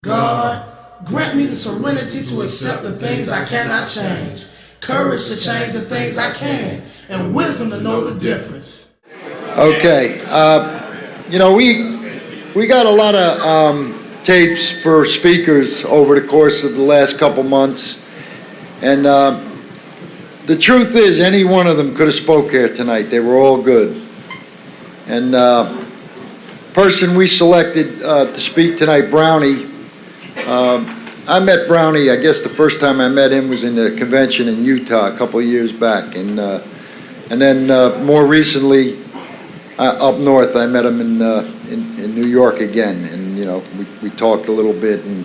God, grant me the serenity to accept the things I cannot change, courage to change the things I can, and wisdom to know the difference. Okay, we got a lot of tapes for speakers over the course of the last couple months, and the truth is, any one of them could have spoke here tonight. They were all good. And person we selected to speak tonight, Brownie. I met Brownie, I guess the first time I met him was in the convention in Utah a couple of years back, and then more recently up north I met him in New York again, and we talked a little bit, and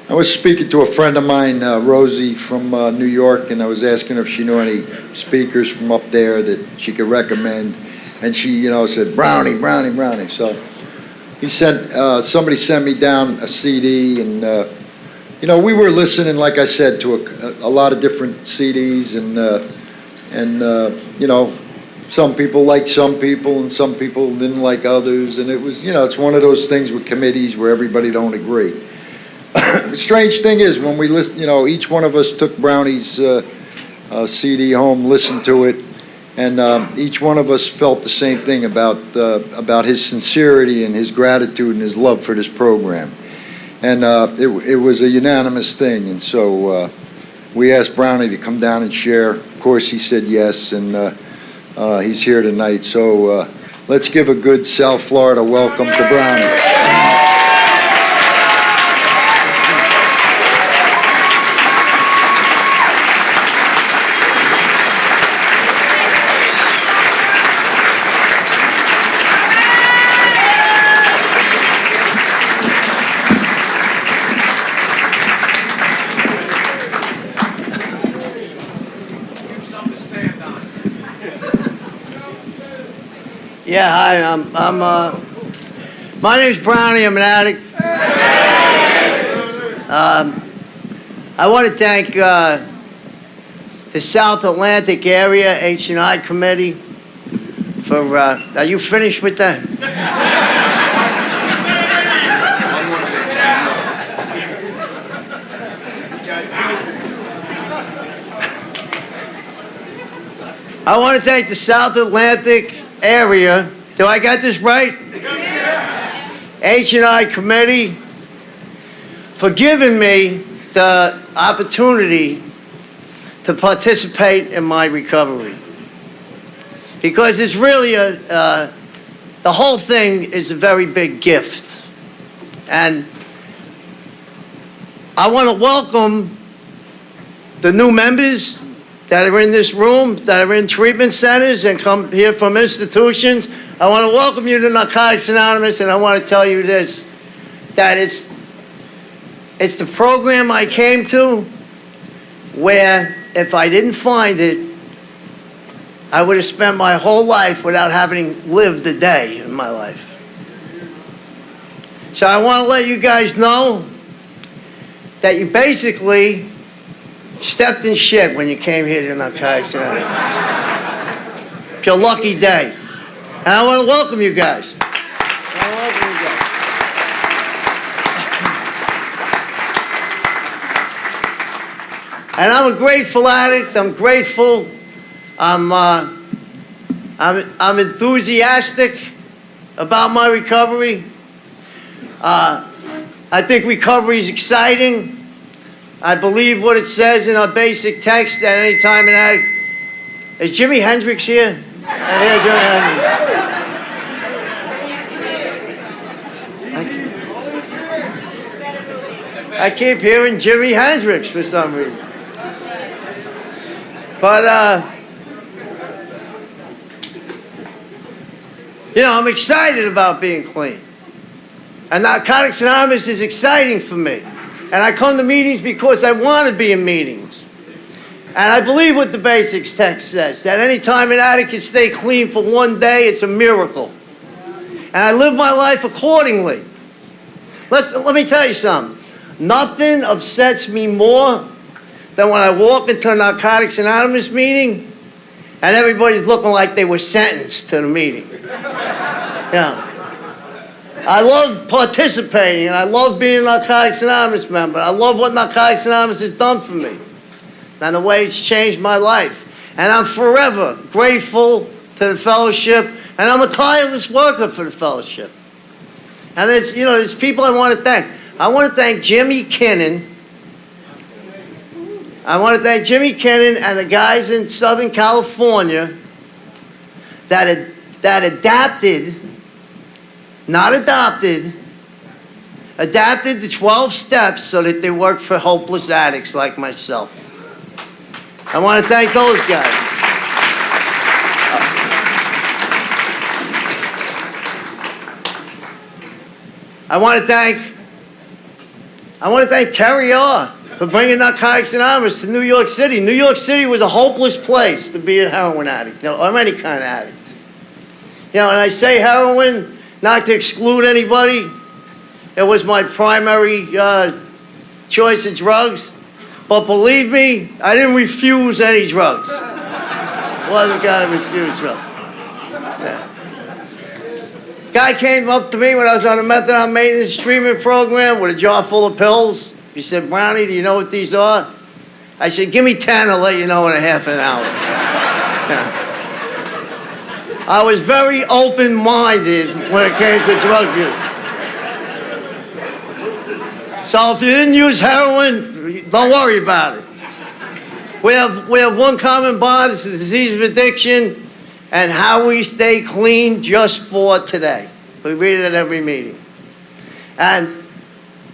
I was speaking to a friend of mine, Rosie from New York, and I was asking her if she knew any speakers from up there that she could recommend, and she said Brownie. So he sent somebody sent me down a CD, and we were listening, like I said, to a lot of different CDs, and some people liked some people and some people didn't like others, and it was it's one of those things with committees where everybody don't agree. The strange thing is when we listen, each one of us took Brownie's CD home, listened to it, and each one of us felt the same thing about his sincerity and his gratitude and his love for this program. And it was a unanimous thing, and so we asked Brownie to come down and share. Of course, he said yes, and he's here tonight. So let's give a good South Florida welcome to Brownie. Yeah, hi. My name's Brownie. I'm an addict. I want to thank the South Atlantic Area H&I Committee for. Are you finished with that? I want to thank the South Atlantic Area, do I got this right? Yeah. H&I Committee for giving me the opportunity to participate in my recovery. Because it's really the whole thing is a very big gift. And I want to welcome the new members that are in this room, that are in treatment centers and come here from institutions. I want to welcome you to Narcotics Anonymous, and I want to tell you this, that it's the program I came to where if I didn't find it, I would have spent my whole life without having lived a day in my life. So I want to let you guys know that you basically stepped in shit when you came here to Narcotics Anonymous. It's your lucky day. And I want to welcome you guys. And I'm a grateful addict. I'm grateful. I'm enthusiastic about my recovery. I think recovery is exciting. I believe what it says in our basic text at any time an addict. Is Jimi Hendrix here? I hear Jimi Hendrix. I keep hearing Jimi Hendrix for some reason. But, I'm excited about being clean. And Narcotics Anonymous is exciting for me. And I come to meetings because I want to be in meetings. And I believe what the basics text says, that any time an addict can stay clean for one day, it's a miracle. And I live my life accordingly. Let me tell you something. Nothing upsets me more than when I walk into a Narcotics Anonymous meeting and everybody's looking like they were sentenced to the meeting. Yeah. I love participating, and I love being a Narcotics Anonymous member. I love what Narcotics Anonymous has done for me and the way it's changed my life. And I'm forever grateful to the fellowship, and I'm a tireless worker for the fellowship. And there's people I want to thank. I want to thank Jimmy Kinnon. I want to thank Jimmy Kinnon and the guys in Southern California that adapted, not adopted, adapted the 12 steps so that they work for hopeless addicts like myself. I want to thank those guys. I want to thank Terry R. for bringing Narcotics Anonymous to New York City. New York City was a hopeless place to be a heroin addict, or any kind of addict. And I say heroin not to exclude anybody. It was my primary choice of drugs. But believe me, I didn't refuse any drugs. Wasn't gonna refuse drugs. Yeah. Guy came up to me when I was on a methadone maintenance treatment program with a jar full of pills. He said, "Brownie, do you know what these are?" I said, "Give me 10, I'll let you know in a half an hour." Yeah. I was very open-minded when it came to drug use. So if you didn't use heroin, don't worry about it. We have one common bond, it's the disease of addiction and how we stay clean just for today. We read it at every meeting. And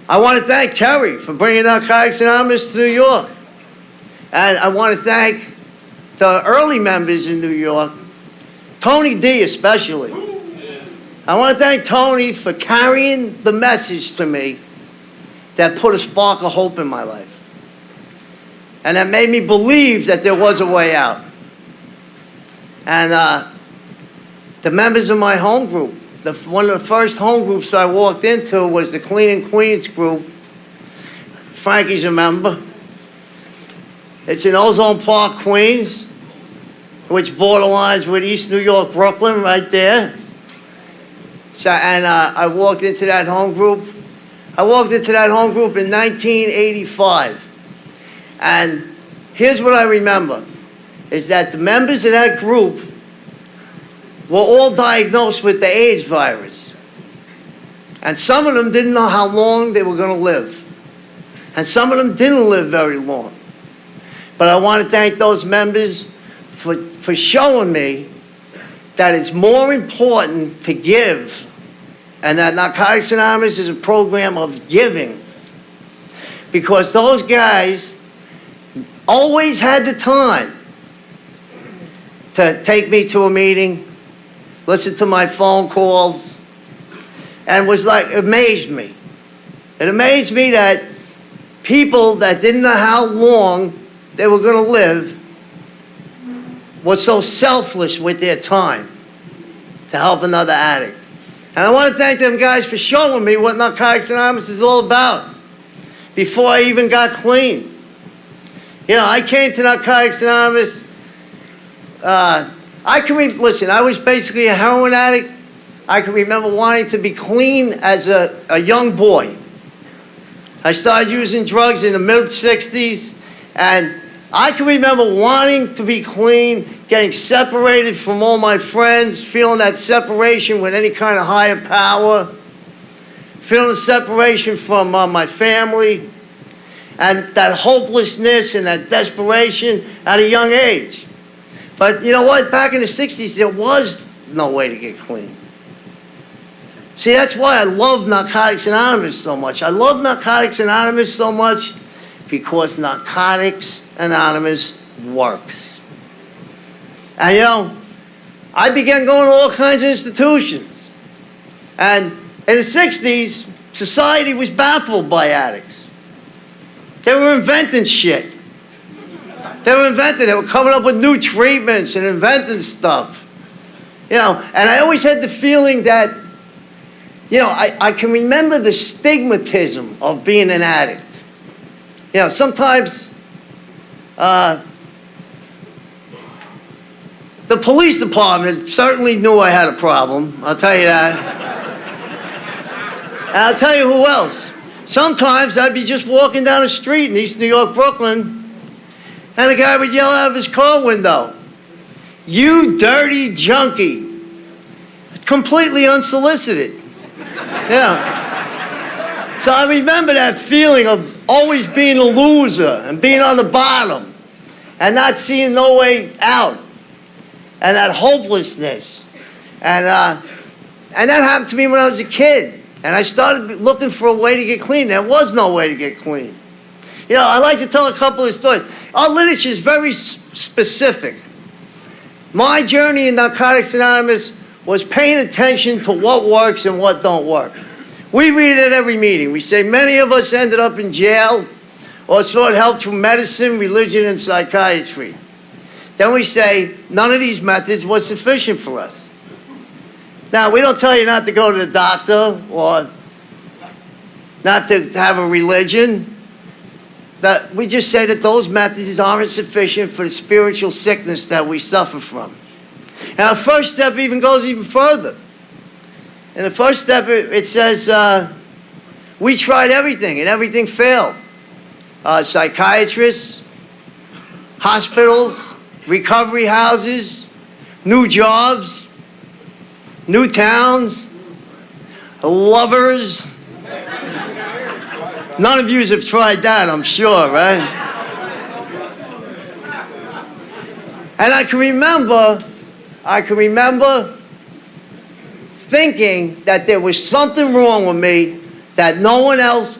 I want to thank Terry for bringing Narcotics Anonymous to New York. And I want to thank the early members in New York, Tony D especially. I want to thank Tony for carrying the message to me that put a spark of hope in my life. And that made me believe that there was a way out. And the members of my home group, one of the first home groups I walked into was the Clean and Queens group. Frankie's a member. It's in Ozone Park, Queens, which borderlines with East New York, Brooklyn, right there. So, and I walked into that home group. I walked into that home group in 1985. And here's what I remember, is that the members of that group were all diagnosed with the AIDS virus. And some of them didn't know how long they were going to live. And some of them didn't live very long. But I want to thank those members for showing me that it's more important to give, and that Narcotics Anonymous is a program of giving. Because those guys always had the time to take me to a meeting, listen to my phone calls, and amazed me. It amazed me that people that didn't know how long they were going to live were so selfless with their time to help another addict. And I want to thank them guys for showing me what Narcotics Anonymous is all about before I even got clean. I came to Narcotics Anonymous. Listen, I was basically a heroin addict. I can remember wanting to be clean as a young boy. I started using drugs in the mid-'60s, and I can remember wanting to be clean, getting separated from all my friends, feeling that separation with any kind of higher power, feeling the separation from my family, and that hopelessness and that desperation at a young age. But you know what? Back in the 60s, there was no way to get clean. See, that's why I love Narcotics Anonymous so much. I love Narcotics Anonymous so much because Narcotics Anonymous works. And I began going to all kinds of institutions. And in the 60s, society was baffled by addicts. They were inventing shit. They were coming up with new treatments and inventing stuff. And I always had the feeling that, I can remember the stigmatism of being an addict. Sometimes the police department certainly knew I had a problem, I'll tell you that. And I'll tell you who else. Sometimes I'd be just walking down the street in East New York, Brooklyn, and a guy would yell out of his car window, "You dirty junkie." Completely unsolicited. Yeah. So I remember that feeling of always being a loser and being on the bottom and not seeing no way out, and that hopelessness. And that happened to me when I was a kid. And I started looking for a way to get clean. There was no way to get clean. You know, I like to tell a couple of stories. Our literature is very specific. My journey in Narcotics Anonymous was paying attention to what works and what don't work. We read it at every meeting. We say many of us ended up in jail or sought help through medicine, religion, and psychiatry. Then we say none of these methods was sufficient for us. Now, we don't tell you not to go to the doctor or not to have a religion. We just say that those methods aren't sufficient for the spiritual sickness that we suffer from. And our first step even goes even further. In the first step, it says, we tried everything and everything failed. Psychiatrists, hospitals, recovery houses, new jobs, new towns, lovers. None of you have tried that, I'm sure, right? And I can remember thinking that there was something wrong with me that no one else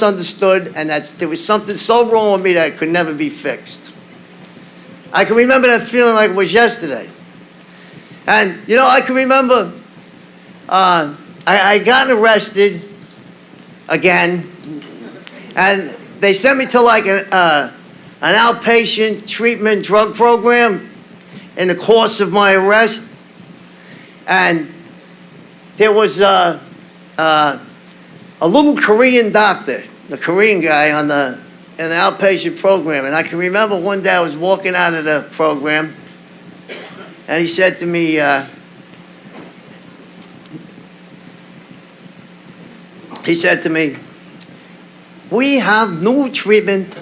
understood, and that there was something so wrong with me that it could never be fixed. I can remember that feeling like it was yesterday. And, you know, I can remember I got arrested again, and they sent me to like an outpatient treatment drug program in the course of my arrest. And there was a little Korean doctor, the Korean guy in the outpatient program. And I can remember one day I was walking out of the program, and he said to me, "We have new treatment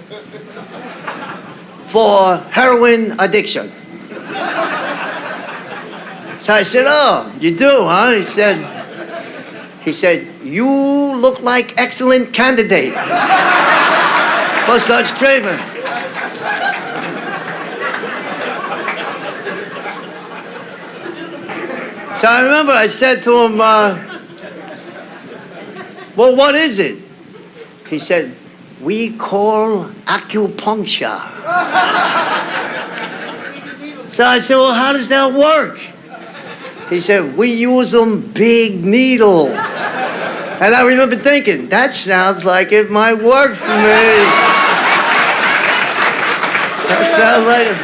for heroin addiction." So I said, "Oh, you do, huh?" He said, "You look like excellent candidate for such treatment." So I remember I said to him, "Well, what is it?" He said, "We call acupuncture." So I said, "Well, how does that work?" He said, "We use a big needle." And I remember thinking, that sounds like it might work for me. That sounds like it.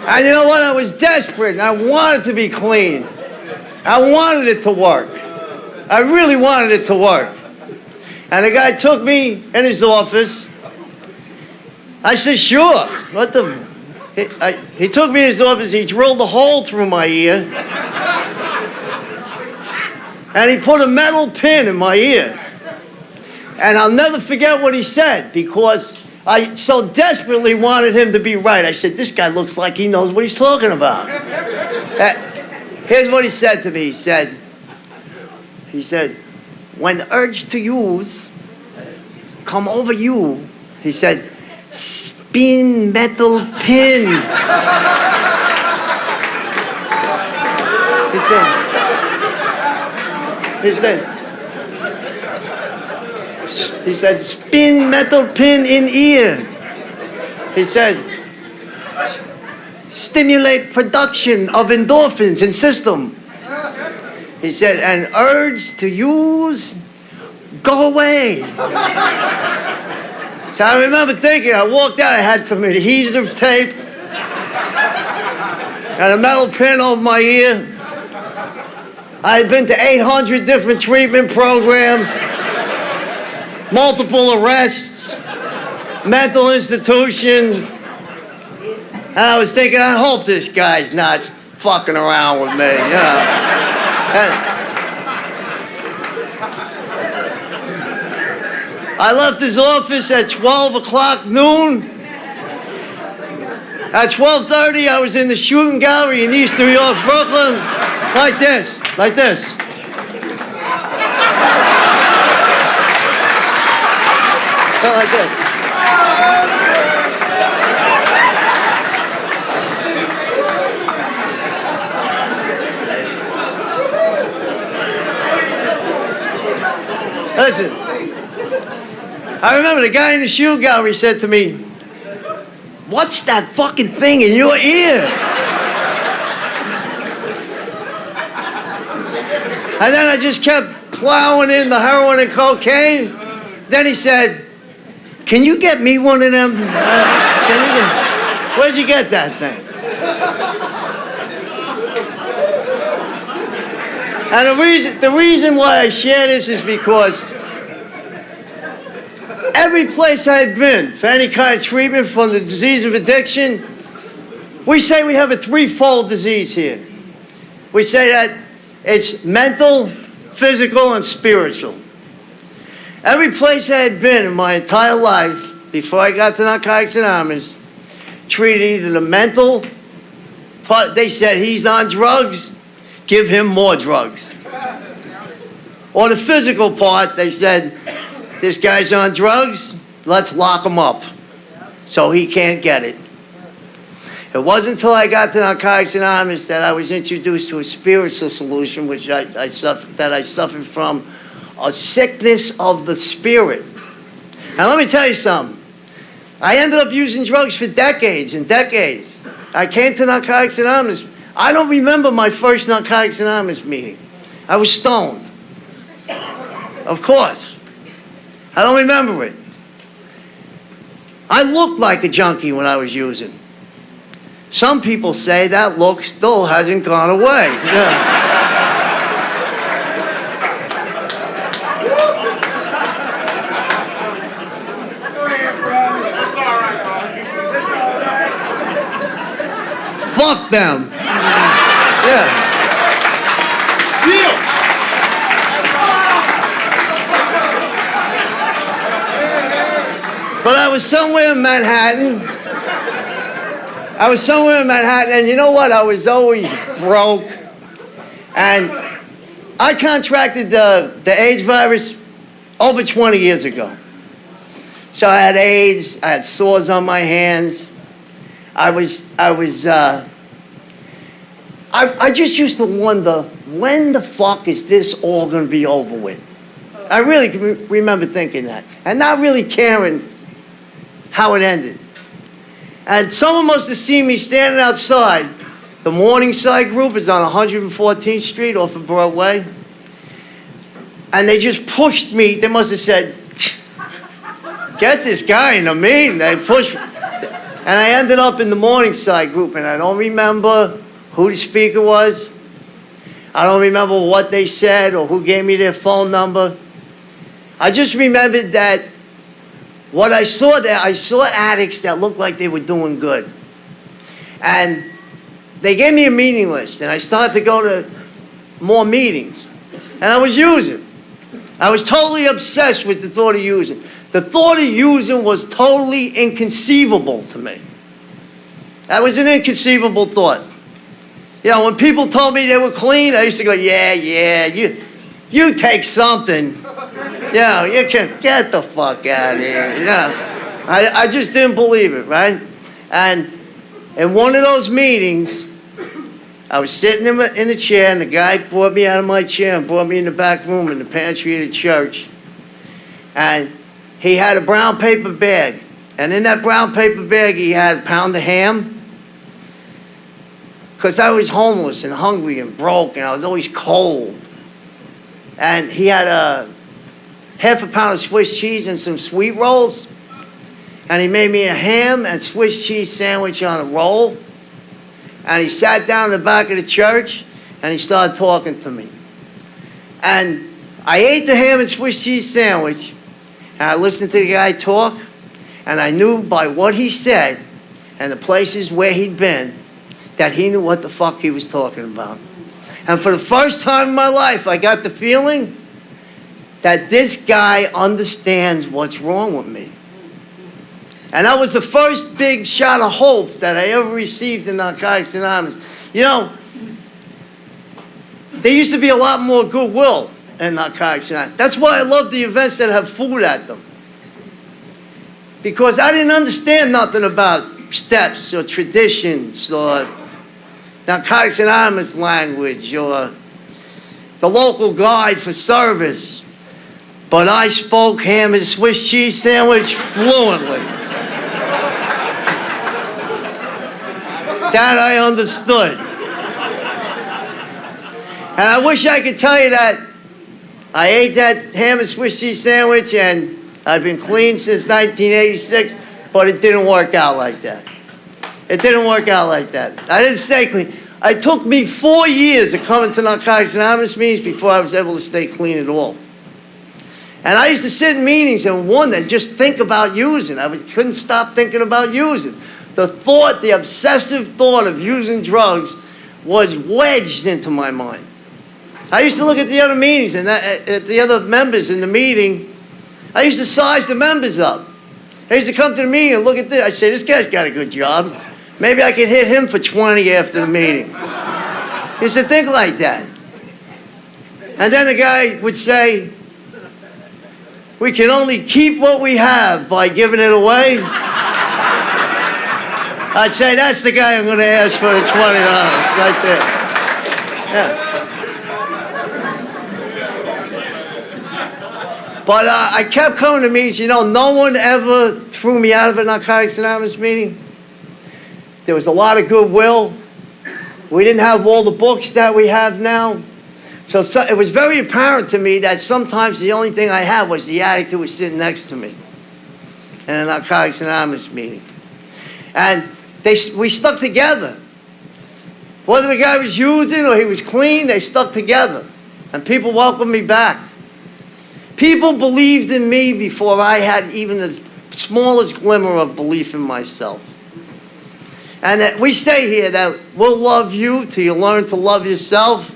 And you know what? I was desperate. I wanted to be clean. I wanted it to work. I really wanted it to work. And the guy took me in his office. I said, "Sure." He took me in his office. He drilled a hole through my ear. And he put a metal pin in my ear. And I'll never forget what he said, because I so desperately wanted him to be right. I said, "This guy looks like he knows what he's talking about." Here's what he said to me. He said, "When urged to use come over you," he said, "spin metal pin." He said, "Spin metal pin in ear." He said, "Stimulate production of endorphins in system." He said, "And urge to use, go away." So I remember thinking, I walked out, I had some adhesive tape and a metal pin over my ear. I had been to 800 different treatment programs, multiple arrests, mental institutions. And I was thinking, I hope this guy's not fucking around with me, you know. I left his office at 12 o'clock noon. At 12:30, I was in the shooting gallery in East New York, Brooklyn, like this, like this. Like this. Listen, I remember the guy in the shoe gallery said to me, "What's that fucking thing in your ear?" And then I just kept plowing in the heroin and cocaine. Then he said, "Can you get me one of them? Where'd you get that thing?" And the reason why I share this is because every place I've been for any kind of treatment from the disease of addiction, we say we have a threefold disease here. We say that it's mental, physical, and spiritual. Every place I had been in my entire life, before I got to Narcotics Anonymous, treated either the mental part, they said he's on drugs, give him more drugs. Or the physical part, they said, this guy's on drugs, let's lock him up so he can't get it. It wasn't until I got to Narcotics Anonymous that I was introduced to a spiritual solution, which I suffered from a sickness of the spirit. Now let me tell you something. I ended up using drugs for decades and decades. I came to Narcotics Anonymous. I don't remember my first Narcotics Anonymous meeting. I was stoned. Of course. I don't remember it. I looked like a junkie when I was using. Some people say that look still hasn't gone away. Yeah. Fuck them. Yeah. But I was somewhere in Manhattan. And you know what? I was always broke. And I contracted the AIDS virus over 20 years ago. So I had AIDS, I had sores on my hands. I just used to wonder, when the fuck is this all going to be over with? I really remember thinking that, and not really caring how it ended. And someone must have seen me standing outside. The Morningside group is on 114th Street off of Broadway. And they just pushed me. They must have said, get this guy in the meeting. They pushed me. And I ended up in the Morningside group, and I don't remember who the speaker was. I don't remember what they said or who gave me their phone number. I just remembered that what I saw there, I saw addicts that looked like they were doing good. And they gave me a meeting list, and I started to go to more meetings. And I was using. I was totally obsessed with the thought of using. The thought of using was totally inconceivable to me. That was an inconceivable thought. You know, when people told me they were clean, I used to go, yeah, you take something. You know, you can get the fuck out of here. You know, I just didn't believe it, right? And in one of those meetings, I was sitting in the chair, and the guy brought me out of my chair and brought me in the back room in the pantry of the church. And he had a brown paper bag. And in that brown paper bag, he had a pound of ham. Because I was homeless and hungry and broke, and I was always cold. And he had a half a pound of Swiss cheese and some sweet rolls. And he made me a ham and Swiss cheese sandwich on a roll. And he sat down in the back of the church, and he started talking to me. And I ate the ham and Swiss cheese sandwich, and I listened to the guy talk, and I knew by what he said and the places where he'd been that he knew what the fuck he was talking about. And for the first time in my life, I got the feeling that this guy understands what's wrong with me. And that was the first big shot of hope that I ever received in Narcotics Anonymous. You know, there used to be a lot more goodwill in Narcotics Anonymous. That's why I love the events that have food at them. Because I didn't understand nothing about steps or traditions or Narcotics Anonymous language or the local guide for service. But I spoke ham and Swiss cheese sandwich fluently. That I understood. And I wish I could tell you that I ate that ham and Swiss cheese sandwich and I've been clean since 1986, but it didn't work out like that. It didn't work out like that. I didn't stay clean. It took me 4 years of coming to Narcotics Anonymous meetings before I was able to stay clean at all. And I used to sit in meetings and wonder and just think about using. Couldn't stop thinking about using. The thought, the obsessive thought of using drugs was wedged into my mind. I used to look at the other meetings and at the other members in the meeting. I used to size the members up. I used to come to the meeting and look at this. I'd say, this guy's got a good job. Maybe I could hit him for 20 after the meeting. I used to think like that. And then the guy would say, we can only keep what we have by giving it away. I'd say, that's the guy I'm going to ask for the $20 right there. Yeah. But I kept coming to meetings. You know, no one ever threw me out of a Narcotics Anonymous meeting. There was a lot of goodwill. We didn't have all the books that we have now. So it was very apparent to me that sometimes the only thing I had was the addict who was sitting next to me in a Narcotics Anonymous meeting. And we stuck together. Whether the guy was using or he was clean, they stuck together. And people welcomed me back. People believed in me before I had even the smallest glimmer of belief in myself. And that we say here that we'll love you till you learn to love yourself.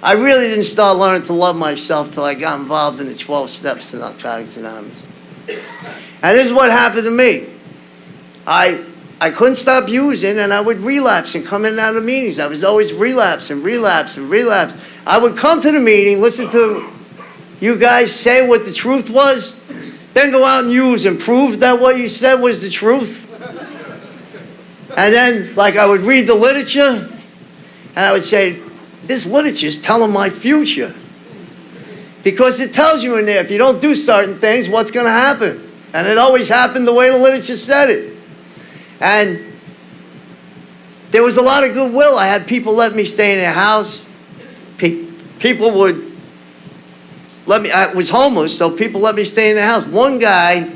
I really didn't start learning to love myself till I got involved in the 12 steps to Narcotics Anonymous. And this is what happened to me. I couldn't stop using, and I would relapse and come in and out of meetings. I was always relapsing. I would come to the meeting, listen to you guys say what the truth was, then go out and use and prove that what you said was the truth. And then, like, I would read the literature, and I would say, this literature is telling my future. Because it tells you in there, if you don't do certain things, what's going to happen. And it always happened the way the literature said it. And there was a lot of goodwill. I had people let me stay in their house. People would let me, I was homeless, so people let me stay in their house. One guy,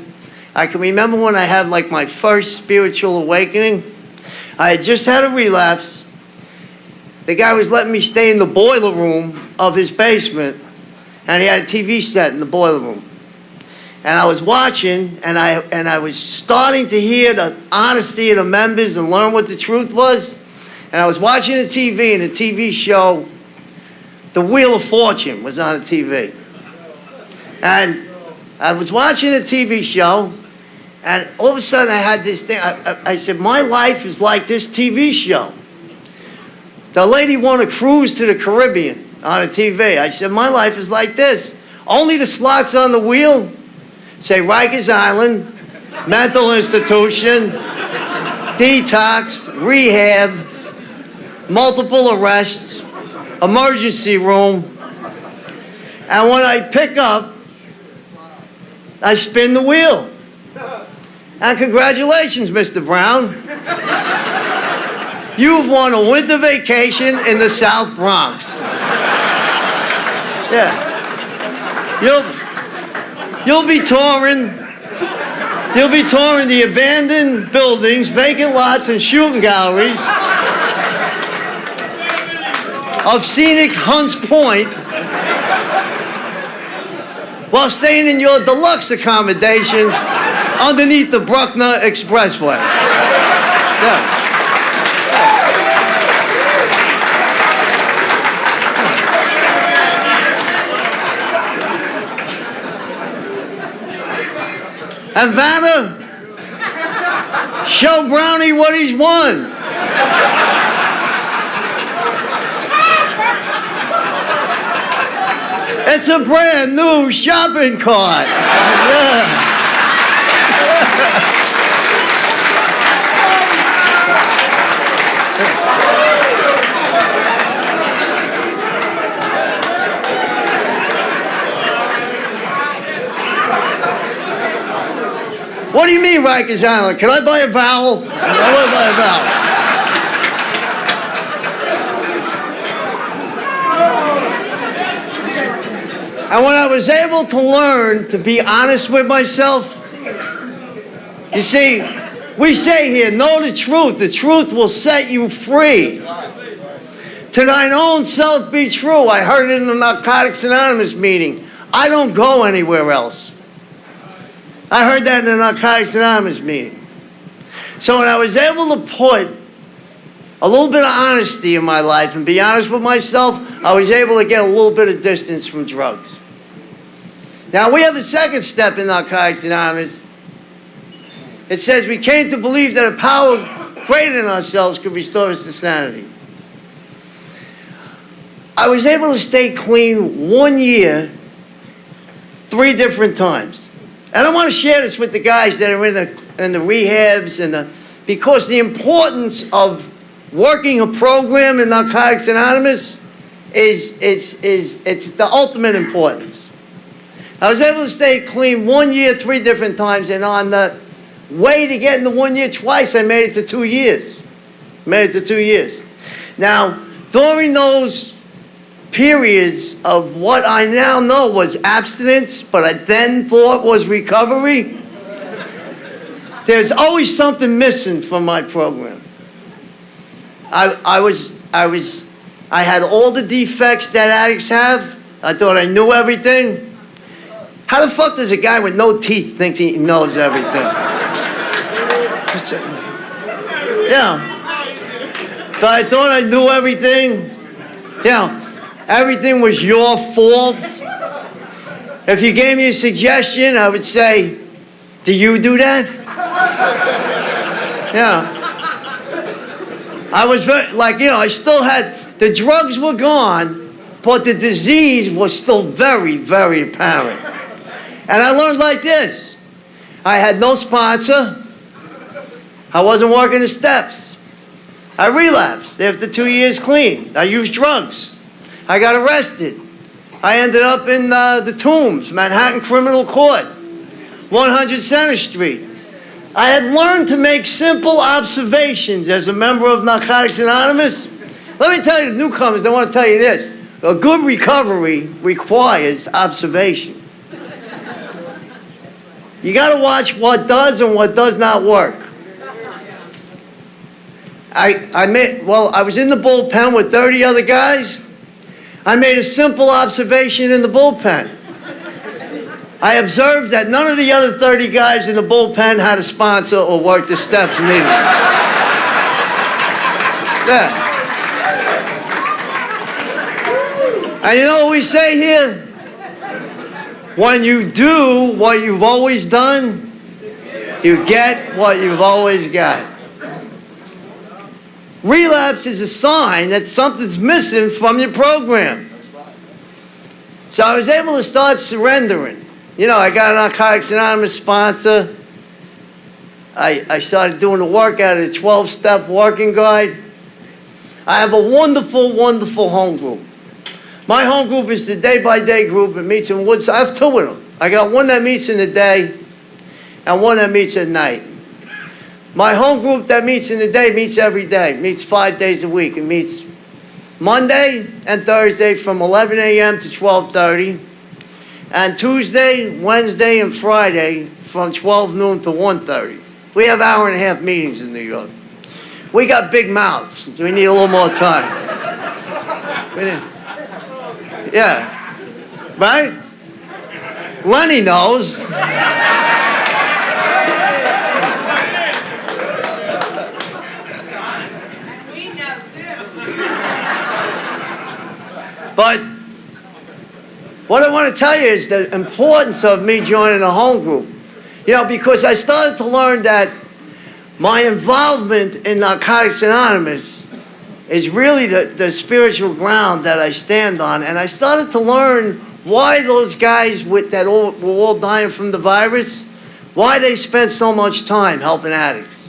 I can remember when I had like my first spiritual awakening. I had just had a relapse. The guy was letting me stay in the boiler room of his basement, and he had a TV set in the boiler room. And I was watching, and I was starting to hear the honesty of the members and learn what the truth was. And I was watching the TV, and the TV show, The Wheel of Fortune, was on the TV. And I was watching a TV show, and all of a sudden I had this thing. I said, my life is like this TV show. The lady won a cruise to the Caribbean on a TV. I said, my life is like this. Only the slots on the wheel say Rikers Island, mental institution, detox, rehab, multiple arrests, emergency room. And when I pick up, I spin the wheel. And congratulations, Mr. Brown. You've won a winter vacation in the South Bronx. Yeah. You'll be touring the abandoned buildings, vacant lots, and shooting galleries of scenic Hunts Point while staying in your deluxe accommodations underneath the Bruckner Expressway. Yeah. And Vanna, show Brownie what he's won. It's a brand new shopping cart. Yeah. What do you mean, Rikers Island? Can I buy a vowel? I want to buy a vowel. And when I was able to learn to be honest with myself, you see, we say here, know the truth. The truth will set you free. To thine own self be true. I heard it in the Narcotics Anonymous meeting. I don't go anywhere else. I heard that in the Narcotics Anonymous meeting. So when I was able to put a little bit of honesty in my life and be honest with myself, I was able to get a little bit of distance from drugs. Now, we have a second step in Narcotics Anonymous. It says we came to believe that a power greater than ourselves could restore us to sanity. I was able to stay clean 1 year, 3 different times. And I want to share this with the guys that are in the rehabs because the importance of working a program in Narcotics Anonymous is the ultimate importance. I was able to stay clean 1 year, 3 different times, and on the way to getting the 1 year twice, I made it to 2 years. Made it to 2 years. Now, during those periods of what I now know was abstinence, but I then thought was recovery, there's always something missing from my program. I had all the defects that addicts have. I thought I knew everything. How the fuck does a guy with no teeth think he knows everything? Yeah. So I thought I knew everything. Yeah. Everything was your fault. If you gave me a suggestion, I would say, do you do that? Yeah. I was very, I still had, the drugs were gone, but the disease was still very, very apparent. And I learned like this. I had no sponsor. I wasn't working the steps. I relapsed after 2 years clean. I used drugs. I got arrested. I ended up in the Tombs, Manhattan Criminal Court, 100 Center Street. I had learned to make simple observations as a member of Narcotics Anonymous. Let me tell you, the newcomers, I want to tell you this. A good recovery requires observation. You got to watch what does and what does not work. I was in the bullpen with 30 other guys. I made a simple observation in the bullpen. I observed that none of the other 30 guys in the bullpen had a sponsor or worked the steps needed. Yeah. And you know what we say here? When you do what you've always done, you get what you've always got. Relapse is a sign that something's missing from your program. So I was able to start surrendering. You know, I got an Narcotics Anonymous sponsor. I started doing the work out of the 12-step working guide. I have a wonderful, wonderful home group. My home group is the day-by-day group. It meets in Woodside. I have 2 of them. I got one that meets in the day and one that meets at night. My home group that meets in the day meets every day, meets 5 days a week. It meets Monday and Thursday from 11 a.m. to 12:30, and Tuesday, Wednesday, and Friday from 12 noon to 1:30. We have hour-and-a-half meetings in New York. We got big mouths. We need a little more time. Yeah. Right? Lenny knows. But what I want to tell you is the importance of me joining a home group. You know, because I started to learn that my involvement in Narcotics Anonymous is really the spiritual ground that I stand on. And I started to learn why those guys were all dying from the virus, why they spent so much time helping addicts,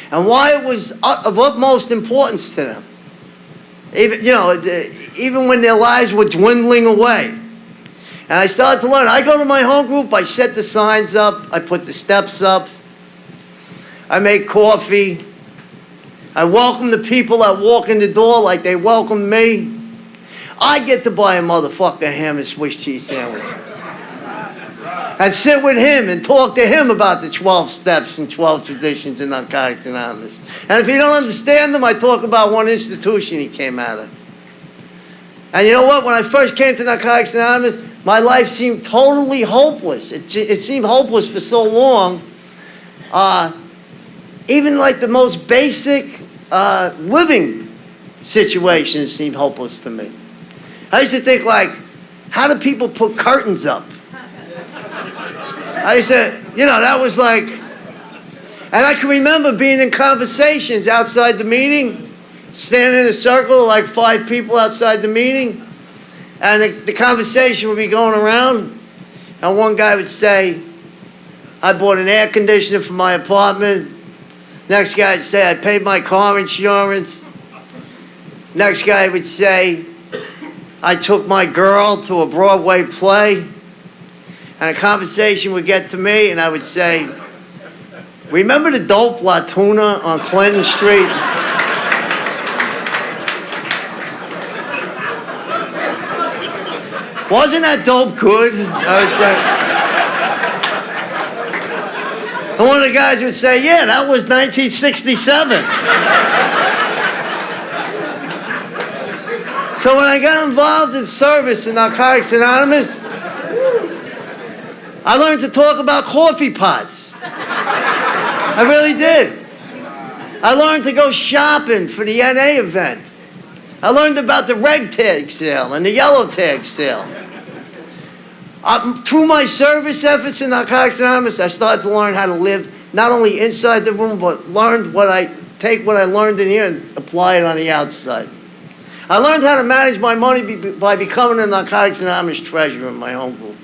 and why it was of utmost importance to them. Even when their lives were dwindling away. And I started to learn. I go to my home group, I set the signs up, I put the steps up, I make coffee, I welcome the people that walk in the door like they welcomed me. I get to buy a motherfucker ham and Swiss cheese sandwich. And sit with him and talk to him about the 12 steps and 12 traditions in Narcotics Anonymous. And if you don't understand them, I talk about one institution he came out of. And you know what? When I first came to Narcotics Anonymous, my life seemed totally hopeless. It seemed hopeless for so long. Even like the most basic living situations seemed hopeless to me. I used to think like, how do people put curtains up? I said, that was like, and I can remember being in conversations outside the meeting, standing in a circle of like 5 people outside the meeting, and the conversation would be going around, and one guy would say, I bought an air conditioner for my apartment. Next guy would say, I paid my car insurance. Next guy would say, I took my girl to a Broadway play. And a conversation would get to me, and I would say, remember the dope La Tuna on Clinton Street? Wasn't that dope good? I would say. And one of the guys would say, yeah, that was 1967. So when I got involved in service in Narcotics Anonymous, I learned to talk about coffee pots. I really did. I learned to go shopping for the NA event. I learned about the red tag sale and the yellow tag sale. Through my service efforts in Narcotics Anonymous, I started to learn how to live not only inside the room, but learned take what I learned in here and apply it on the outside. I learned how to manage my money by becoming a Narcotics Anonymous treasurer in my home group.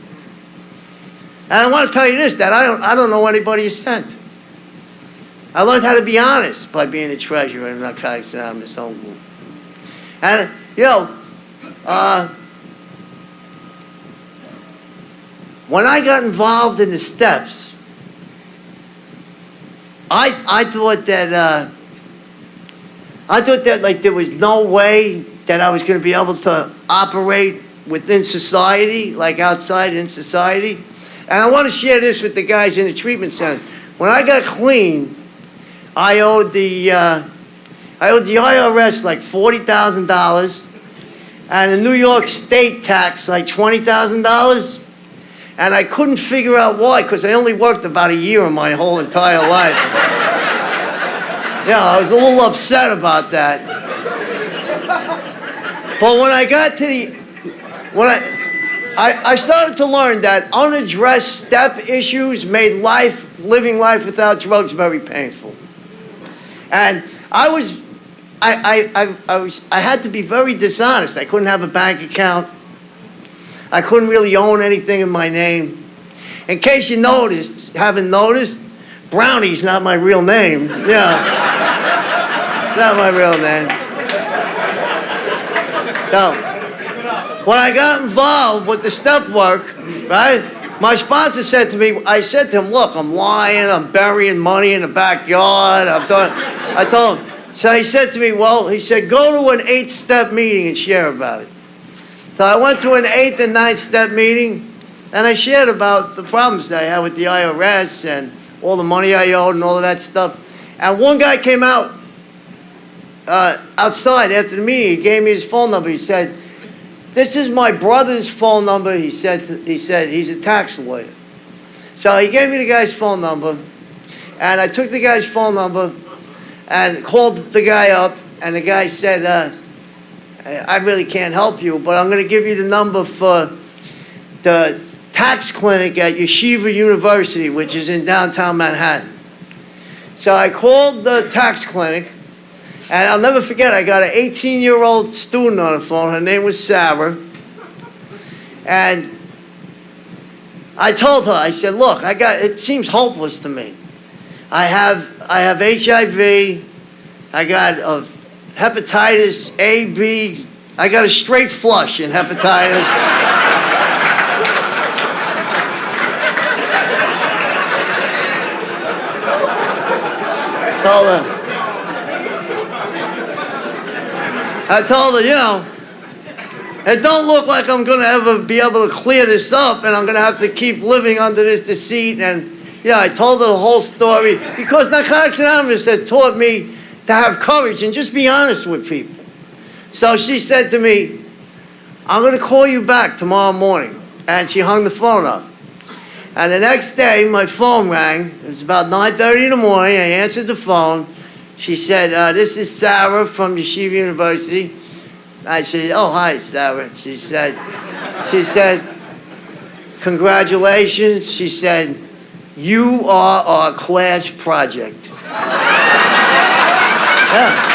And I want to tell you this, that I don't know anybody you sent. I learned how to be honest by being a treasurer in Narcotics Anonymous home group. And, when I got involved in the steps, I thought that like there was no way that I was going to be able to operate within society, like outside in society. And I want to share this with the guys in the treatment center. When I got clean, I owed the IRS like $40,000, and the New York State tax like $20,000. And I couldn't figure out why, because I only worked about a year in my whole entire life. I was a little upset about that. But when I got to I started to learn that unaddressed step issues made living life without drugs very painful. And I had to be very dishonest. I couldn't have a bank account. I couldn't really own anything in my name. In case you haven't noticed, Brownie's not my real name. It's not my real name. So, when I got involved with the step work, right, my sponsor said to me, I said to him, look, I'm lying, I'm burying money in the backyard, I told him. So he said to me, go to an 8-step meeting and share about it. So I went to an 8th and 9th step meeting, and I shared about the problems that I had with the IRS and all the money I owed and all of that stuff. And one guy came out outside after the meeting. He gave me his phone number. He said, this is my brother's phone number. He said he's a tax lawyer. So he gave me the guy's phone number, and I took the guy's phone number and called the guy up, and the guy said, I really can't help you, but I'm going to give you the number for the tax clinic at Yeshiva University, which is in downtown Manhattan. So I called the tax clinic, and I'll never forget, I got an 18-year-old student on the phone. Her name was Sarah. And I told her, I said, look, it seems hopeless to me. I have HIV, I got hepatitis A, B, I got a straight flush in hepatitis. I told her, you know, it don't look like I'm going to ever be able to clear this up, and I'm going to have to keep living under this deceit. And, yeah, I told her the whole story, because Narcotics Anonymous has taught me to have courage and just be honest with people. So she said to me, I'm going to call you back tomorrow morning. And she hung the phone up. And the next day, my phone rang. It was about 9:30 in the morning. I answered the phone. She said, this is Sarah from Yeshiva University. I said, oh, hi, Sarah. She said, congratulations. She said, you are our class project. Yeah.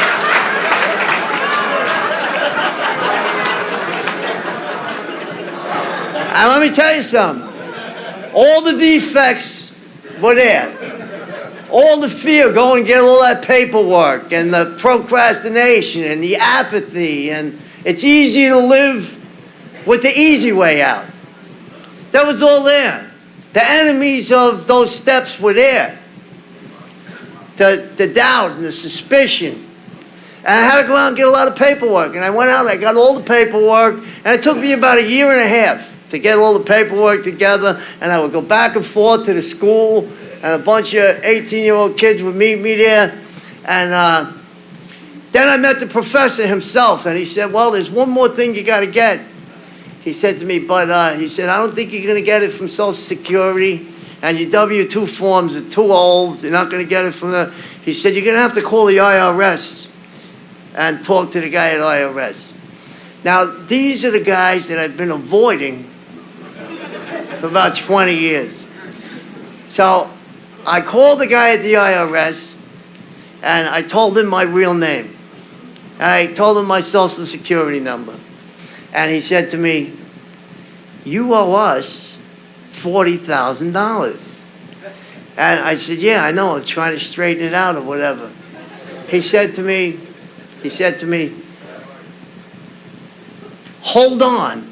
And let me tell you something. All the defects were there. All the fear, go and get all that paperwork, and the procrastination, and the apathy, and it's easy to live with the easy way out. That was all there. The enemies of those steps were there. The doubt and the suspicion. And I had to go out and get a lot of paperwork. And I went out and I got all the paperwork, and it took me about 1.5 years to get all the paperwork together. And I would go back and forth to the school, and a bunch of 18-year-old kids would meet me there. And then I met the professor himself, and he said, well, there's one more thing you got to get. He said to me, but he said, I don't think you're going to get it from Social Security, and your W-2 forms are too old. You're not going to get it from the... He said, you're going to have to call the IRS and talk to the guy at IRS. Now, these are the guys that I've been avoiding for about 20 years. So I called the guy at the IRS, and I told him my real name. And I told him my Social Security number. And he said to me, you owe us $40,000. And I said, yeah, I know, I'm trying to straighten it out or whatever. He said to me, hold on.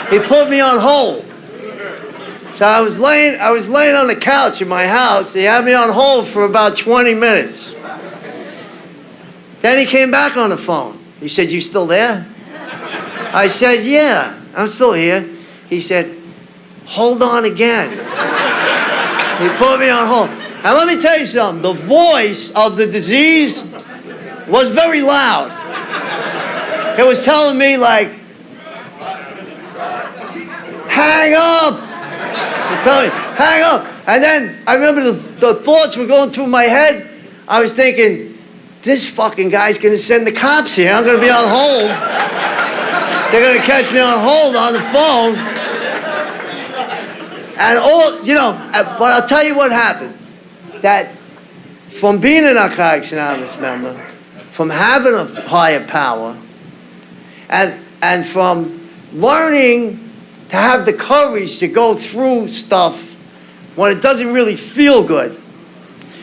He put me on hold. So I was laying on the couch in my house. He had me on hold for about 20 minutes. Then he came back on the phone. He said, you still there? I said, yeah, I'm still here. He said, hold on again. He put me on hold. And let me tell you something. The voice of the disease was very loud. It was telling me, like, hang up. It's telling me, hang up. And then I remember the thoughts were going through my head. I was thinking, this fucking guy's going to send the cops here. I'm going to be on hold. They're going to catch me on hold on the phone. And all, you know, but I'll tell you what happened. That from being a Narcotics Anonymous member, from having a higher power, and from learning to have the courage to go through stuff when it doesn't really feel good,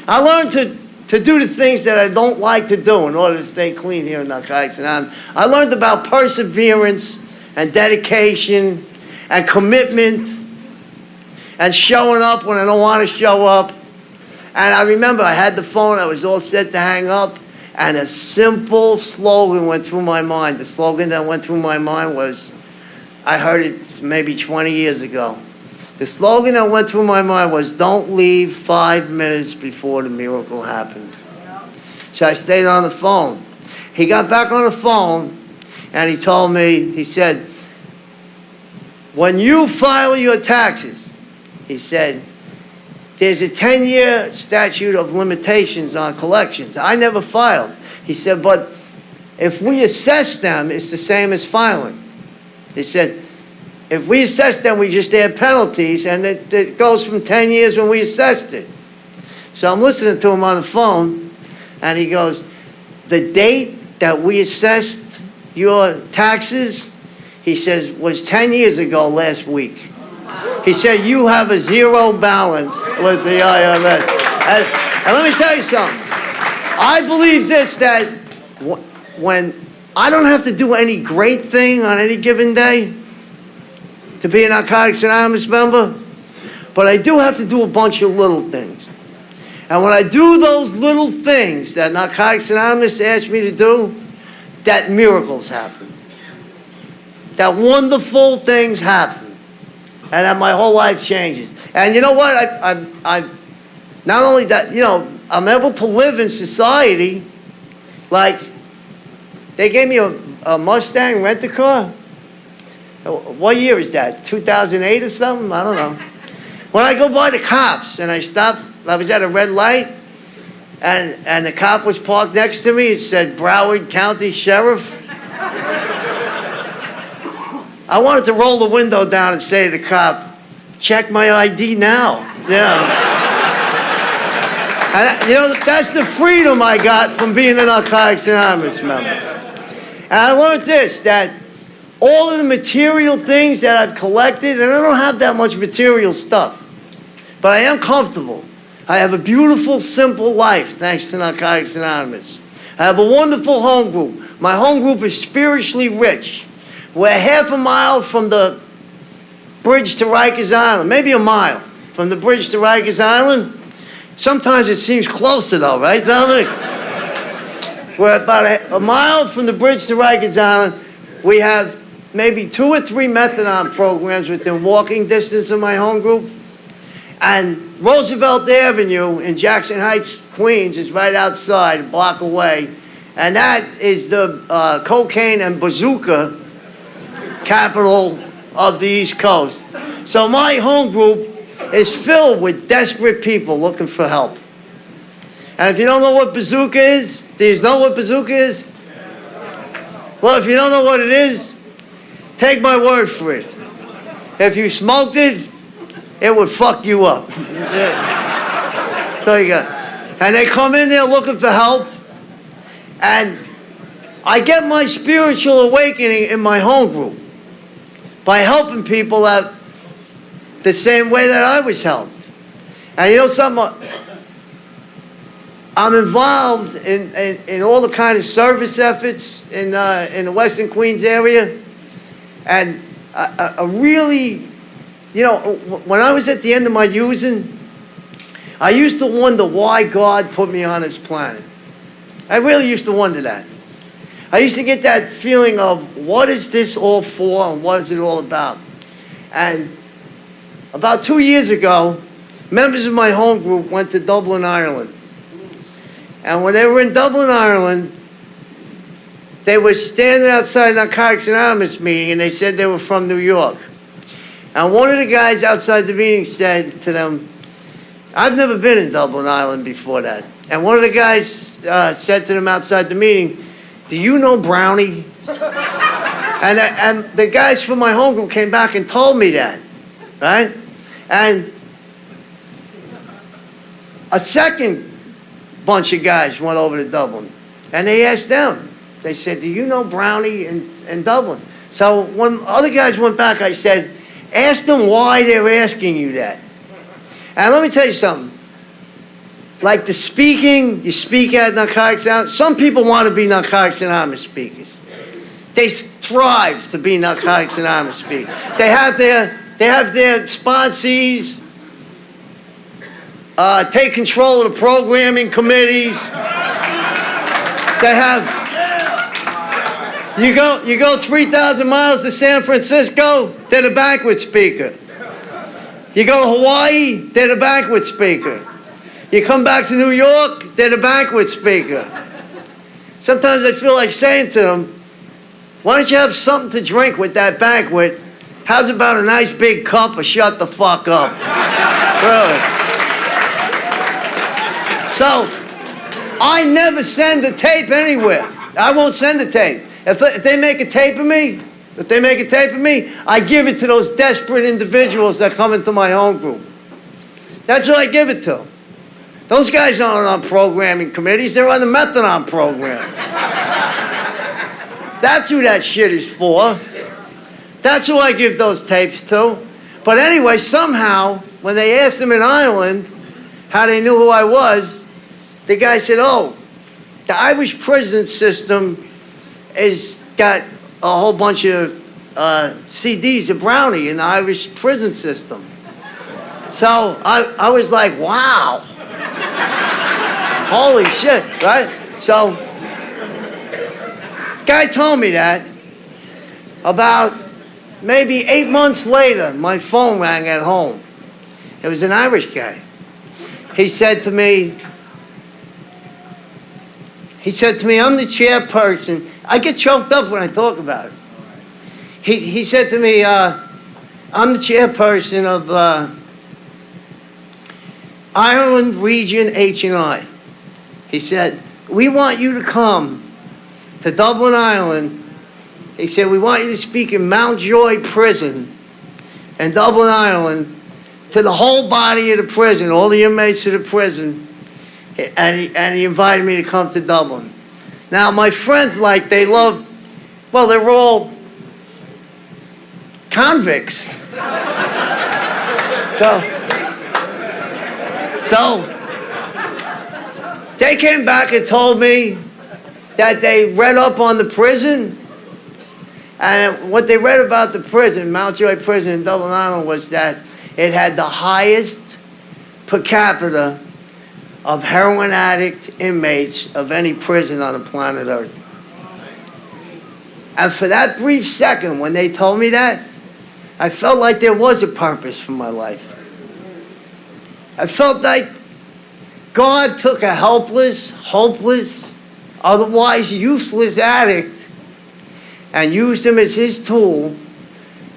I learned to do the things that I don't like to do in order to stay clean here in Narcotics Anonymous. I learned about perseverance and dedication and commitment and showing up when I don't want to show up. And I remember I had the phone, I was all set to hang up, and a simple slogan went through my mind. The slogan that went through my mind was, I heard it maybe 20 years ago. The slogan that went through my mind was, don't leave 5 minutes before the miracle happens. So I stayed on the phone. He got back on the phone, and he told me, he said, when you file your taxes, he said, there's a 10-year statute of limitations on collections. I never filed. He said, but if we assess them, it's the same as filing. He said, if we assess them, we just add penalties, and it goes from 10 years when we assessed it. So I'm listening to him on the phone, and he goes, the date that we assessed your taxes, he says, was 10 years ago last week. He said, you have a zero balance with the IRS. And let me tell you something. I believe this, that when I don't have to do any great thing on any given day to be a Narcotics Anonymous member, but I do have to do a bunch of little things. And when I do those little things that Narcotics Anonymous asked me to do, that miracles happen. That wonderful things happen. And that my whole life changes. And you know what? I not only that, you know, I'm able to live in society. Like, they gave me a Mustang rent-a-car. What year is that? 2008 or something? I don't know. When I go by the cops and I stop, I was at a red light, and the cop was parked next to me. It said Broward County Sheriff. I wanted to roll the window down and say to the cop, check my ID now. Yeah. And, you know, that's the freedom I got from being a Narcotics Anonymous member. And I learned this, that all of the material things that I've collected, and I don't have that much material stuff, but I am comfortable. I have a beautiful, simple life, thanks to Narcotics Anonymous. I have a wonderful home group. My home group is spiritually rich. We're half a mile from the bridge to Rikers Island, maybe a mile from the bridge to Rikers Island. Sometimes it seems closer though, right, Dominic? We're about a mile from the bridge to Rikers Island. We have maybe 2 or 3 methadone programs within walking distance of my home group. And Roosevelt Avenue in Jackson Heights, Queens is right outside, a block away. And that is the cocaine and bazooka capital of the East Coast. So my home group is filled with desperate people looking for help. And if you don't know what bazooka is, do you know what bazooka is? Well, if you don't know what it is, take my word for it. If you smoked it, it would fuck you up. So you got, and they come in there looking for help, and I get my spiritual awakening in my home group by helping people out the same way that I was helped. And you know something? I'm involved in all the kind of service efforts in the Western Queens area, and I really, you know, when I was at the end of my using, I used to wonder why God put me on this planet. I really used to wonder that. I used to get that feeling of, what is this all for and what is it all about? And about 2 years ago, members of my home group went to Dublin, Ireland. And when they were in Dublin, Ireland, they were standing outside a Narcotics Anonymous meeting, and they said they were from New York. And one of the guys outside the meeting said to them, I've never been in Dublin, Ireland before that. And one of the guys said to them outside the meeting, do you know Brownie? And the guys from my home group came back and told me that, right? And a second bunch of guys went over to Dublin, and they asked them. They said, do you know Brownie in Dublin? So when other guys went back, I said, ask them why they're asking you that. And let me tell you something. Like the speaking, you speak at Narcotics Anonymous. Some people want to be Narcotics Anonymous speakers. They strive to be Narcotics Anonymous speakers. They have their sponsees, take control of the programming committees. They have, you go 3,000 miles to San Francisco, they're the banquet speaker. You go to Hawaii, they're the banquet speaker. You come back to New York, they're the banquet speaker. Sometimes I feel like saying to them, why don't you have something to drink with that banquet? How's about a nice big cup of shut the fuck up? Really. So, I never send a tape anywhere. I won't send a tape. If they make a tape of me, If they make a tape of me, I give it to those desperate individuals that come into my home group. That's who I give it to. Those guys aren't on programming committees. They're on the methadone program. That's who that shit is for. That's who I give those tapes to. But anyway, somehow, when they asked him in Ireland how they knew who I was, the guy said, oh, the Irish prison system has got a whole bunch of CDs of Brownie in the Irish prison system. So I was like, wow. Holy shit, right? So, guy told me that. About maybe 8 months later, my phone rang at home. It was an Irish guy. He said to me, I'm the chairperson. I get choked up when I talk about it. He said to me, I'm the chairperson of Ireland Region H&I. He said, we want you to come to Dublin, Ireland. He said, we want you to speak in Mountjoy Prison in Dublin, Ireland, to the whole body of the prison, all the inmates of the prison. And he invited me to come to Dublin. Now, my friends, they're all convicts. So they came back and told me that they read up on the prison. And what they read about the prison, Mountjoy Prison in Dublin, Ireland, was that it had the highest per capita of heroin addict inmates of any prison on the planet Earth. And for that brief second, when they told me that, I felt like there was a purpose for my life. I felt like God took a helpless, hopeless, otherwise useless addict and used him as his tool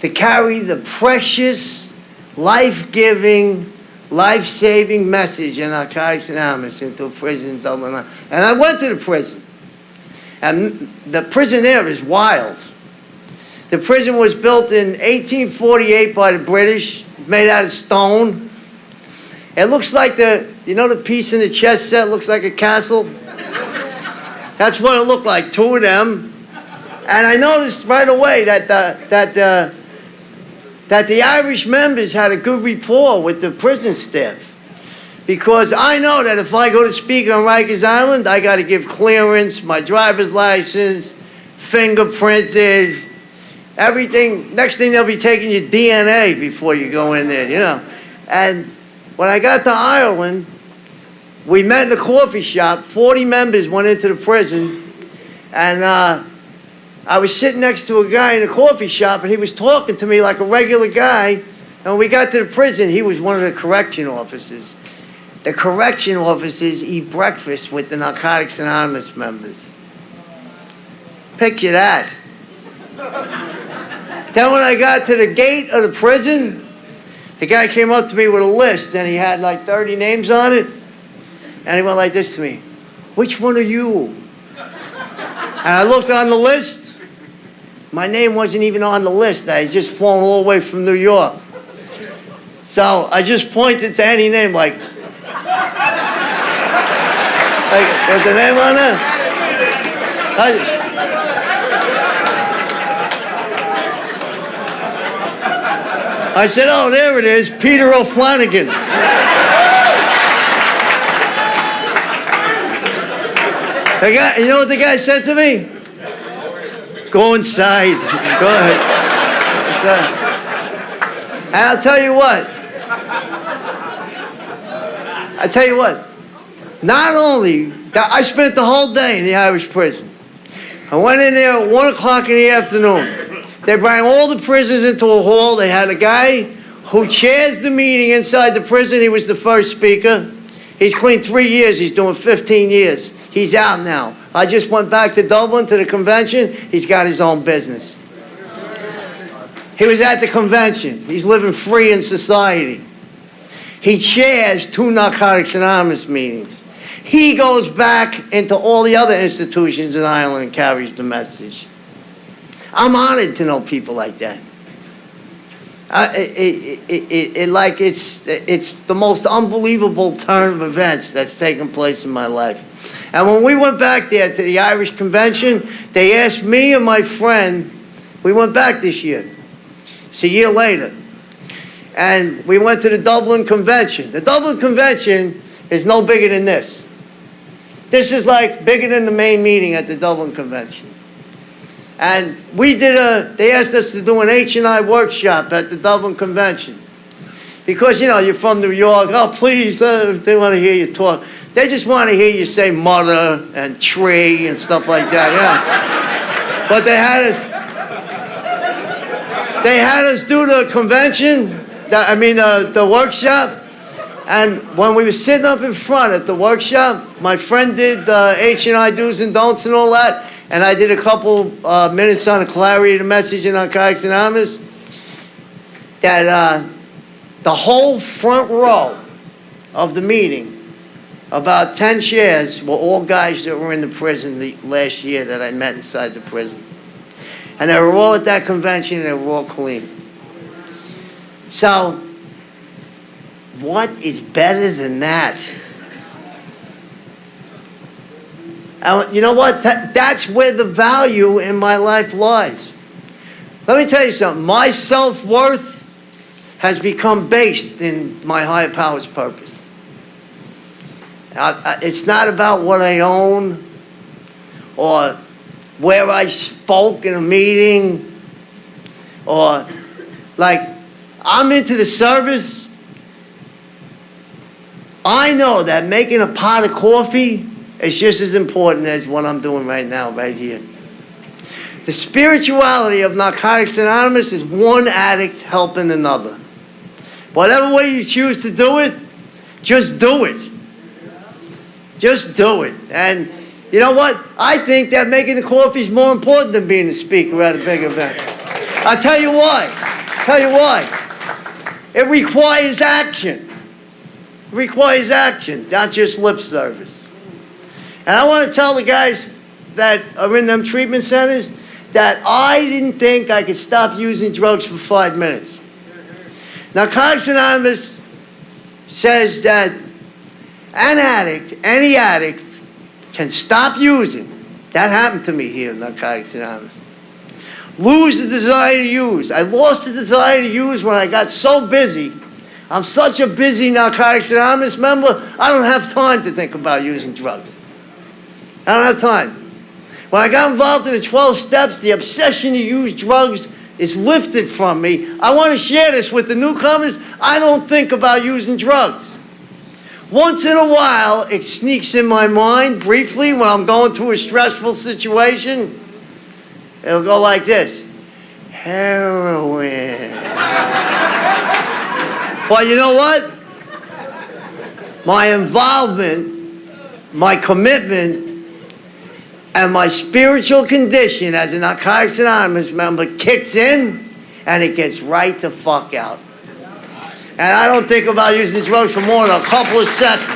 to carry the precious, life-giving, life-saving message in Narcotics Anonymous into a prison in Dublin. And I went to the prison. And the prison there is wild. The prison was built in 1848 by the British, made out of stone. It looks like the piece in the chess set looks like a castle? That's what it looked like, two of them. And I noticed right away that the Irish members had a good rapport with the prison staff. Because I know that if I go to speak on Rikers Island, I got to give clearance, my driver's license, fingerprinted, everything. Next thing, they'll be taking your DNA before you go in there, And when I got to Ireland, we met in the coffee shop. 40 members went into the prison. And I was sitting next to a guy in the coffee shop, and he was talking to me like a regular guy. And when we got to the prison, he was one of the correction officers. The correction officers eat breakfast with the Narcotics Anonymous members. Picture that. Then when I got to the gate of the prison, the guy came up to me with a list, and he had like 30 names on it. And he went like this to me, which one are you? And I looked on the list. My name wasn't even on the list. I had just flown all the way from New York. So I just pointed to any name like was the name on there? I said, oh, there it is, Peter O'Flanagan. The guy, you know what the guy said to me? Go inside. Go ahead. Inside. And I'll tell you what. Not only, I spent the whole day in the Irish prison. I went in there at 1 o'clock in the afternoon. They brought all the prisoners into a hall. They had a guy who chairs the meeting inside the prison. He was the first speaker. He's clean 3 years. He's doing 15 years. He's out now. I just went back to Dublin to the convention. He's got his own business. He was at the convention. He's living free in society. He chairs 2 Narcotics Anonymous meetings. He goes back into all the other institutions in Ireland and carries the message. I'm honored to know people like that. It's the most unbelievable turn of events that's taken place in my life. And when we went back there to the Irish convention, they asked me and my friend, we went back this year. It's a year later. And we went to the Dublin Convention. The Dublin Convention is no bigger than this. This is like bigger than the main meeting at the Dublin Convention. And they asked us to do an H&I workshop at the Dublin Convention. Because, you know, you're from New York. Oh, please, they want to hear you talk. They just want to hear you say mother and tree and stuff like that, yeah. But they had us do the convention, the workshop. And when we were sitting up in front at the workshop, my friend did the H&I do's and don'ts and all that. And I did a couple minutes on the clarity of the message in Narcotics Anonymous. That the whole front row of the meeting, about 10 chairs, were all guys that were in the prison last year that I met inside the prison. And they were all at that convention and they were all clean. So, what is better than that? You know what? That's where the value in my life lies. Let me tell you something. My self-worth has become based in my higher power's purpose. It's not about what I own or where I spoke in a meeting or like I'm into the service. I know that making a pot of coffee is just as important as what I'm doing right now, right here. The spirituality of Narcotics Anonymous is one addict helping another. Whatever way you choose to do it, just do it. Just do it. And you know what? I think that making the coffee is more important than being a speaker at a big event. I'll tell you why. It requires action. It requires action, not just lip service. And I want to tell the guys that are in them treatment centers that I didn't think I could stop using drugs for 5 minutes. Narcotics Anonymous says that an addict, any addict, can stop using. That happened to me here in Narcotics Anonymous. Lose the desire to use. I lost the desire to use when I got so busy. I'm such a busy Narcotics Anonymous member, I don't have time to think about using drugs. I don't have time. When I got involved in the 12 steps, the obsession to use drugs is lifted from me. I want to share this with the newcomers. I don't think about using drugs. Once in a while, it sneaks in my mind briefly when I'm going through a stressful situation. It'll go like this. Heroin. But you know what? My involvement, my commitment, and my spiritual condition as a Narcotics Anonymous member kicks in, and it gets right the fuck out. And I don't think about using drugs for more than a couple of seconds.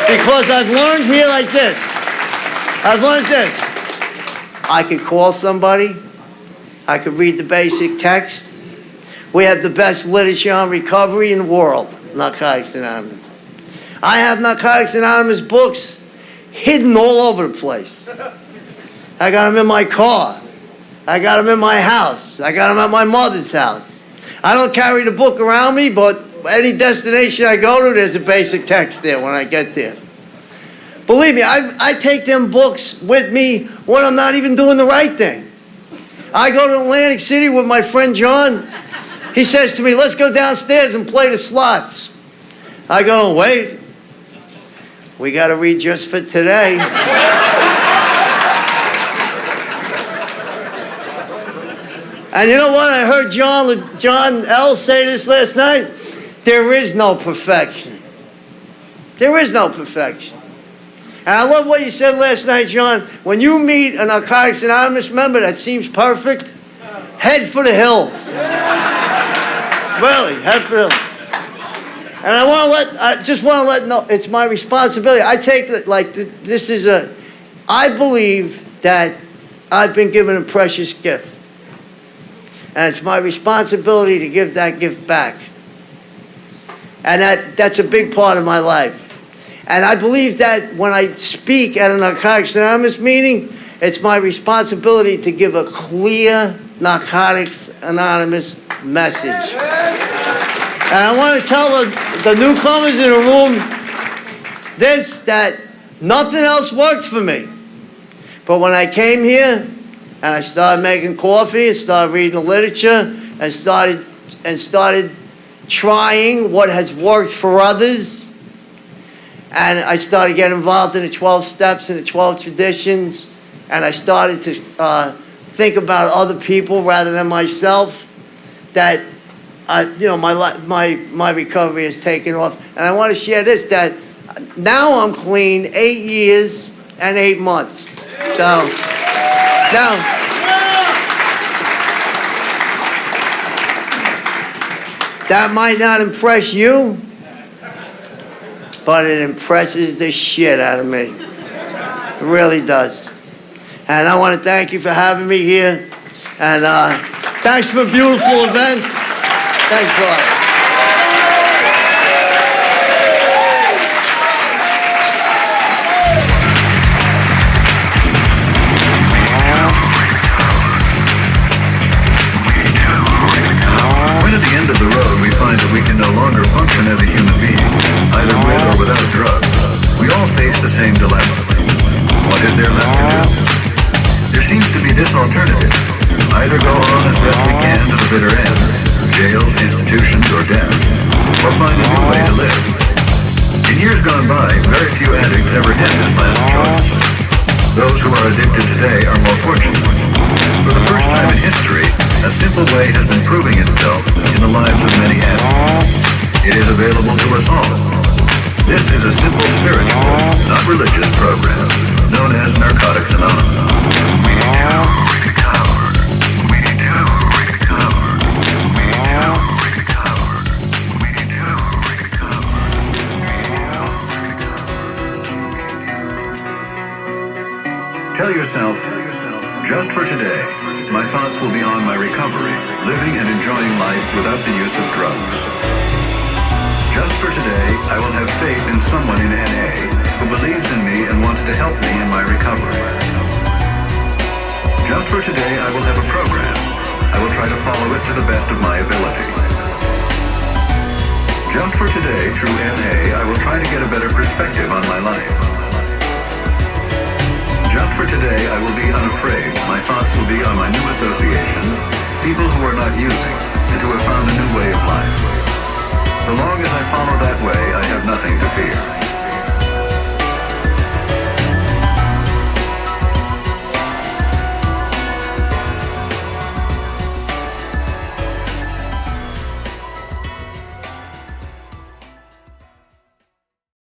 Because I've learned here like this. I've learned this. I could call somebody. I could read the basic text. We have the best literature on recovery in the world, Narcotics Anonymous. I have Narcotics Anonymous books hidden all over the place. I got them in my car. I got them in my house. I got them at my mother's house. I don't carry the book around me, but any destination I go to, there's a basic text there when I get there. Believe me, I take them books with me when I'm not even doing the right thing. I go to Atlantic City with my friend John. He says to me, let's go downstairs and play the slots. I go, wait. We got to read just for today. And you know what? I heard John L. say this last night. There is no perfection. There is no perfection. And I love what you said last night, John. When you meet a Narcotics Anonymous member that seems perfect, head for the hills. Really, head for the hills. And I just want to let know, it's my responsibility. I take it like I believe that I've been given a precious gift. and it's my responsibility to give that gift back. And that's a big part of my life. And I believe that when I speak at a Narcotics Anonymous meeting, it's my responsibility to give a clear Narcotics Anonymous message. And I want to tell the newcomers in the room this, that nothing else works for me. But when I came here and I started making coffee and started reading the literature and started trying what has worked for others, and I started getting involved in the 12 steps and the 12 traditions, and I started to think about other people rather than myself, that my recovery has taken off. And I want to share this, that now I'm clean 8 years and 8 months. So now, that might not impress you, but it impresses the shit out of me. It really does. And I want to thank you for having me here. And thanks for a beautiful event. Thanks a lot. When at the end of the road we find that we can no longer function as a human being, either with or without drugs, we all face the same dilemma. What is there left to do? There seems to be this alternative. Either go on as best we can to the bitter ends, jails, institutions, or death, or find a new way to live. In years gone by, very few addicts ever had this last choice. Those who are addicted today are more fortunate. For the first time in history, a simple way has been proving itself in the lives of many addicts. It is available to us all. This is a simple spiritual, not religious program, known as Narcotics Anonymous. We need to recover. We need to recover. We need to recover. We need to recover. Tell yourself, just for today, my thoughts will be on my recovery, living and enjoying life without the use of drugs. Just for today, I will have faith in someone in NA who believes in me and wants to help me in my recovery. Just for today, I will have a program. I will try to follow it to the best of my ability. Just for today, through NA, I will try to get a better perspective on my life. Just for today, I will be unafraid. My thoughts will be on my new associations, people who are not using, and who have found a new way of life. So long as I follow that way, I have nothing